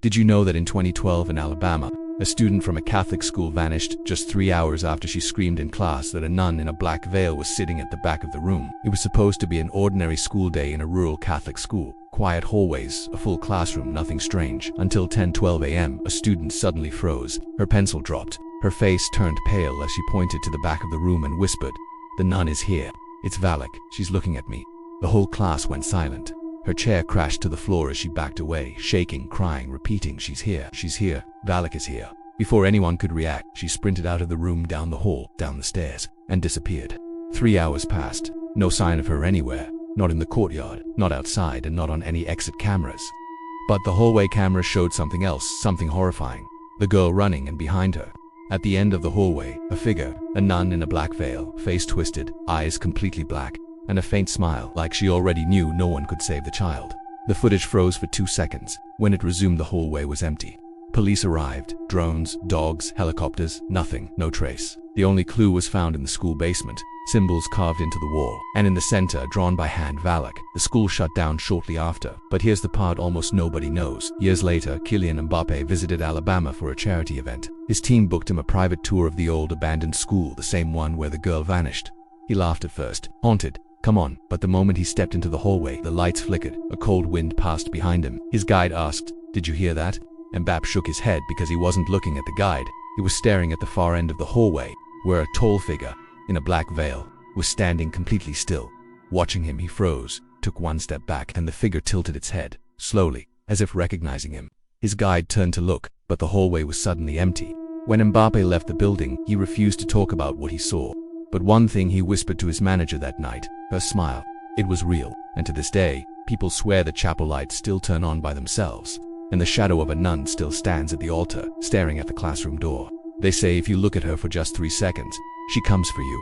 Did you know that in 2012 in Alabama, a student from a Catholic school vanished just 3 hours after she screamed in class that a nun in a black veil was sitting at the back of the room? It was supposed to be an ordinary school day in a rural Catholic school. Quiet hallways, a full classroom, nothing strange. Until 10:12 a.m., a student suddenly froze. Her pencil dropped. Her face turned pale as she pointed to the back of the room and whispered, "The nun is here. It's Valak. She's looking at me." The whole class went silent. Her chair crashed to the floor as she backed away, shaking, crying, repeating, "She's here. She's here. Valak is here." Before anyone could react, she sprinted out of the room, down the hall, down the stairs, and disappeared. 3 hours passed. No sign of her anywhere. Not in the courtyard, not outside, and not on any exit cameras. But the hallway camera showed something else, something horrifying. The girl running, and behind her, at the end of the hallway, a figure, a nun in a black veil, face twisted, eyes completely black, and a faint smile, like she already knew no one could save the child. The footage froze for 2 seconds. When it resumed, the hallway was empty. Police arrived, drones, dogs, helicopters, nothing, no trace. The only clue was found in the school basement, symbols carved into the wall, and in the center, drawn by hand, Valak. The school shut down shortly after. But here's the part almost nobody knows. Years later, Kylian Mbappe visited Alabama for a charity event. His team booked him a private tour of the old abandoned school, the same one where the girl vanished. He laughed at first, haunted. Come on. But the moment he stepped into the hallway, the lights flickered. A cold wind passed behind him. His guide asked, "Did you hear that?" Mbappe shook his head because he wasn't looking at the guide. He was staring at the far end of the hallway, where a tall figure, in a black veil, was standing completely still. Watching him, he froze, took one step back, and the figure tilted its head, slowly, as if recognizing him. His guide turned to look, but the hallway was suddenly empty. When Mbappe left the building, he refused to talk about what he saw. But one thing he whispered to his manager that night, her smile. It was real, and to this day, people swear the chapel lights still turn on by themselves, and the shadow of a nun still stands at the altar, staring at the classroom door. They say if you look at her for just 3 seconds, she comes for you.